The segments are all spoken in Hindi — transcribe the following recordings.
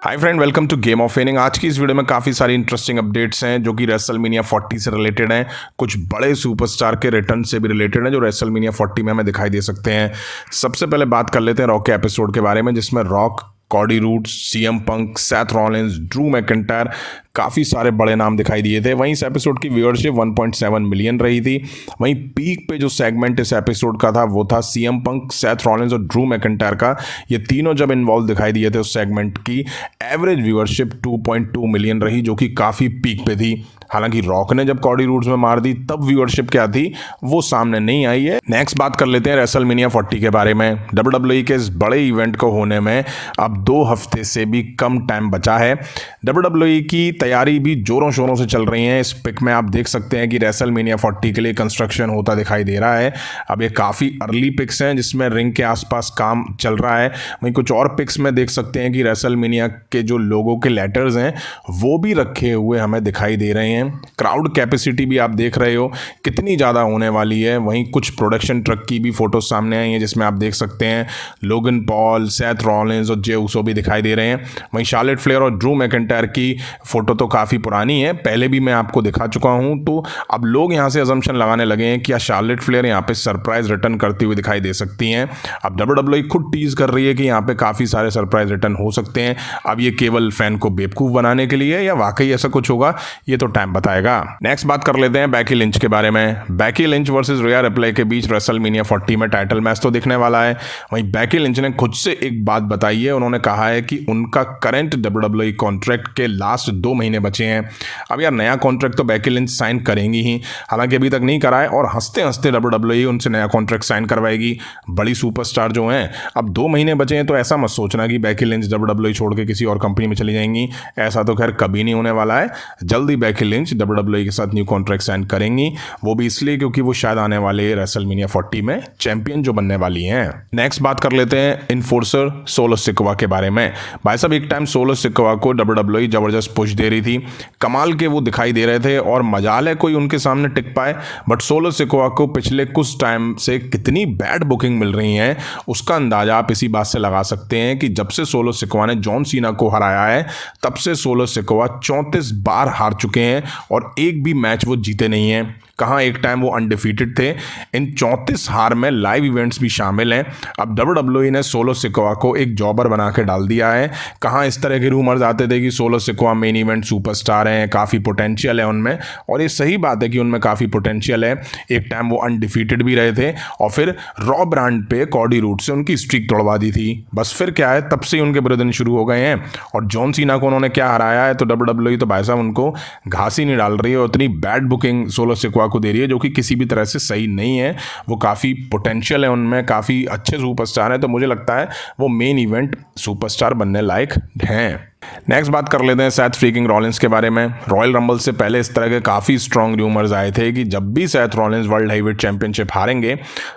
Hi friend, welcome to game of winning. आज की इस वीडियो में काफ़ी सारी इंटरेस्टिंग अपडेट्स हैं जो कि रेसलमेनिया 40 से रिलेटेड हैं। कुछ बड़े सुपरस्टार के रिटर्न से भी रिलेटेड हैं जो रेसलमेनिया 40 में हमें दिखाई दे सकते हैं। सबसे पहले बात कर लेते हैं रॉक के एपिसोड के बारे में, जिसमें rock, Cardi roads, CM Punk, Seth Rollins, Drew McIntyre, काफ़ी सारे बड़े नाम दिखाई दिए थे। वहीं इस एपिसोड की व्यूअरशिप 1.7 मिलियन रही थी। वहीं पीक पे जो सेगमेंट इस एपिसोड का था वो था सीएम पंक, सेथ रॉलिंस और ड्रू मैकिंटायर का। ये तीनों जब इन्वॉल्व दिखाई दिए थे उस सेगमेंट की एवरेज व्यूअरशिप 2.2 मिलियन रही, जो कि काफ़ी पीक पे थी। हालांकि रॉक ने जब कॉडी रूड्स में मार दी तब व्यूअरशिप क्या थी वो सामने नहीं आई है। नेक्स्ट बात कर लेते हैं रेसलमेनिया 40 के बारे में। WWE के इस बड़े इवेंट को होने में अब 2 हफ्ते से भी कम टाइम बचा है। WWE की तैयारी भी जोरों शोरों से चल रही है। इस पिक में आप देख सकते हैं कि रेसलमेनिया 40 के लिए कंस्ट्रक्शन होता दिखाई दे रहा है। अब ये काफ़ी अर्ली पिक्स हैं जिसमें रिंग के आसपास काम चल रहा है। वहीं कुछ और पिक्स में देख सकते हैं कि रेसलमेनिया के जो लोगों के लेटर्स हैं वो भी रखे हुए हमें दिखाई दे रहे हैं। क्राउड कैपेसिटी भी आप देख रहे हो कितनी ज़्यादा होने वाली है। वहीं कुछ प्रोडक्शन ट्रक की भी फोटो सामने आई हैं जिसमें आप देख सकते हैं लोगन पॉल, सेथ रॉलिंस और जे उसो भी दिखाई दे रहे हैं। वहीं शार्लेट फ्लेयर और ड्रू मैकिंटायर की फोटो तो काफ़ी पुरानी है, पहले भी मैं आपको दिखा चुका हूं। तो अब लोग यहां से अजम्पशन लगाने लगे हैं कि क्या शार्लेट फ्लेयर यहां पे सरप्राइज रिटर्न करती हुई दिखाई दे सकती हैं। अब WWE खुद टीज कर रही है कि यहां पे काफ़ी सारे सरप्राइज रिटर्न हो सकते हैं। अब ये केवल फैन को बेवकूफ़ बनाने के लिए या वाकई ऐसा कुछ होगा, ये तो टाइम बताएगा। नेक्स्ट बात कर लेते हैं बैकी लिंच के बारे में। बैकी लिंच वर्सेस रिया रिप्ले के बीच रेसलमेनिया 40 में टाइटल मैच तो दिखने वाला है। वहीं बैकी लिंच ने खुद से एक बात बताई है। उन्होंने कहा है कि उनका करंट WWE कॉन्ट्रैक्ट के लास्ट 2 महीने बचे हैं। अब यार नया कॉन्ट्रैक्ट तो बैकी लिंच साइन करेंगी ही, हालांकि अभी तक नहीं करा है और हंसते हंसते WWE उनसे नया कॉन्ट्रैक्ट साइन करवाएगी। बड़ी सुपरस्टार जो हैं, अब 2 महीने बचे हैं तो ऐसा मत सोचना कि बैकी लिंच WWE छोड़ के किसी और कंपनी में चली जाएंगी। ऐसा तो खैर कभी नहीं होने वाला है। जल्दी बैकी लिंच WWE के साथ न्यू कॉन्ट्रैक्ट साइन करेंगी, वो भी इसलिए क्योंकि वो शायद आने वाले रेसलमेनिया 40 में चैंपियन जो बनने वाली हैं। नेक्स्ट बात कर लेते हैं इन्फोर्सर सोलो सिकोआ के बारे में। भाई साहब, एक टाइम सोलो सिकोआ को WWE जबरदस्त पुश दे रही थी, कमाल के वो दिखाई दे रहे थे और मजाल है कोई उनके सामने टिक पाए। बट सोलो सिकोआ को पिछले कुछ टाइम से कितनी बैड बुकिंग मिल रही है उसका अंदाजा आप इसी बात से लगा सकते हैं कि जब से सोलो सिकोआ ने जॉन सीना को हराया है तब से सोलो सिकोआ 34 बार हार चुके हैं और एक भी मैच वो जीते नहीं हैं। कहाँ एक टाइम वो अनडिफीटेड थे। इन 34 हार में लाइव इवेंट्स भी शामिल हैं। अब WWE ने सोलो सिकोआ को एक जॉबर बना के डाल दिया है। कहाँ इस तरह के रूमर्स आते थे कि solo Sikoa main event superstar हैं, काफ़ी पोटेंशियल है उनमें, और ये सही बात है कि उनमें काफ़ी पोटेंशियल है। एक टाइम वो अनडिफीटेड भी रहे थे और फिर रॉ ब्रांड पे कॉडी रूड से उनकी स्ट्रीक तोड़वा दी थी। बस फिर क्या है, तब से ही उनके बुरे दिन शुरू हो गए हैं और जॉन सीना को उन्होंने क्या हराया है, तो WWE तो भाई साहब उनको घास ही नहीं डाल रही है और इतनी बैड बुकिंग सोलो सिकोआ को दे रही है जो कि किसी भी तरह से सही नहीं है। वो काफ़ी पोटेंशियल है, उनमें काफ़ी अच्छे सुपरस्टार हैं, तो मुझे लगता है वो मेन इवेंट सुपरस्टार बनने लायक हैं। नेक्स्ट बात कर लेते हैं सेथ फ्रीकिंग रॉलिंस के बारे में। रॉयल रंबल से पहले इस तरह के काफ़ी स्ट्रॉन्ग रूमर्स आए थे कि जब भी Seth Rollins world heavyweight championship हारेंगे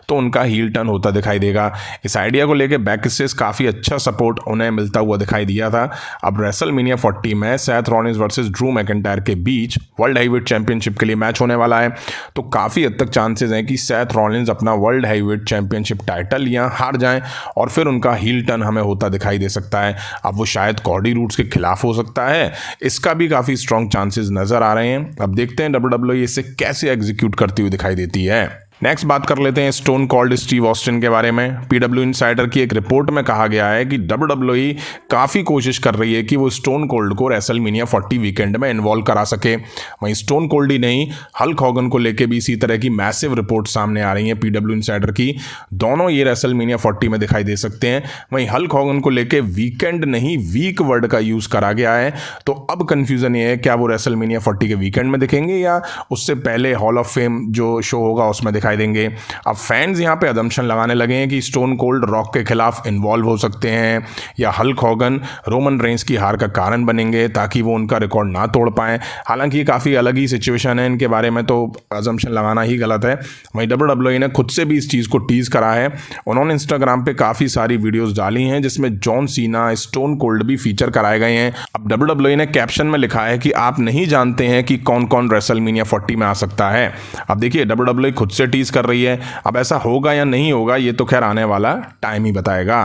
तो उनका हील टर्न होता दिखाई देगा। इस आइडिया को लेकर बैकस्टेज काफ़ी अच्छा सपोर्ट उन्हें मिलता हुआ दिखाई दिया था। अब रेसलमेनिया 40 में Seth Rollins versus Drew McIntyre के बीच वर्ल्ड हेवीवेट चैंपियनशिप के लिए मैच होने वाला है, तो काफ़ी हद तक चांसेस हैं कि सेथ रॉलिंस अपना वर्ल्ड हेवीवेट चैंपियनशिप टाइटल या हार जाएं और फिर उनका हील टर्न हमें होता दिखाई दे सकता है। अब वो शायद कॉडी रूड्स के खिलाफ हो सकता है, इसका भी काफी स्ट्रॉन्ग चांसेस नजर आ रहे हैं। अब देखते हैं WWE इसे कैसे एग्जीक्यूट करती हुई दिखाई देती है। नेक्स्ट बात कर लेते हैं स्टोन कोल्ड स्टीव ऑस्टिन के बारे में। PW इनसाइडर की एक रिपोर्ट में कहा गया है कि WWE काफ़ी कोशिश कर रही है कि वो स्टोन कोल्ड को रेसलमेनिया 40 वीकेंड में इन्वॉल्व करा सके। वहीं स्टोन कोल्ड ही नहीं, हल्क हॉगन को लेके भी इसी तरह की मैसिव रिपोर्ट सामने आ रही है PW इनसाइडर की। दोनों ये रेसलमेनिया 40 में दिखाई दे सकते हैं। वहीं हल्क हॉगन को लेके वीकेंड नहीं वीक वर्ड का यूज़ करा गया है, तो अब कन्फ्यूजन ये है क्या वो रेसलमेनिया 40 के वीकेंड में दिखेंगे या उससे पहले हॉल ऑफ फेम जो शो होगा उसमें दिखाई देंगे। अब फैंस यहां पे अदम्पशन लगाने लगे हैं कि स्टोन कोल्ड रॉक के खिलाफ इन्वॉल्व हो सकते हैं या हल्क हॉगन रोमन रेंस की हार का कारण बनेंगे ताकि वो उनका रिकॉर्ड ना तोड़ पाएं। हालांकि ये काफ़ी अलग ही सिचुएशन है, इनके बारे में तो अजम्पशन लगाना ही गलत है। वहीं WWE ने खुद से भी इस चीज़ को टीज करा है। उन्होंने इंस्टाग्राम पे काफ़ी सारी वीडियोज़ डाली हैं जिसमें जॉन सीना, स्टोन कोल्ड भी फीचर कराए गए हैं। अब WWE ने कैप्शन में लिखा है कि आप नहीं जानते हैं कि कौन कौन रेसलमेनिया 40 में आ सकता है। अब देखिए WWE खुद से टीज कर रही है। अब ऐसा होगा या नहीं होगा ये तो खैर आने वाला टाइम ही बताएगा।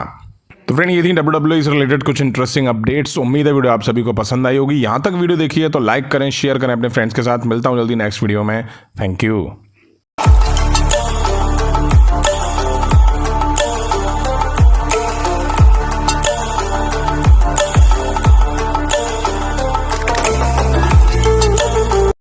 तो फ्रेंड ये थी WWE से रिलेटेड कुछ इंटरेस्टिंग अपडेट्स। उम्मीद है वीडियो आप सभी को पसंद आई होगी। यहाँ तक वीडियो देखिए तो लाइक करें, शेयर करें अपने फ्रेंड्स के साथ। मिलता हूँ जल्दी नेक्स्ट वीडियो में। Thank you.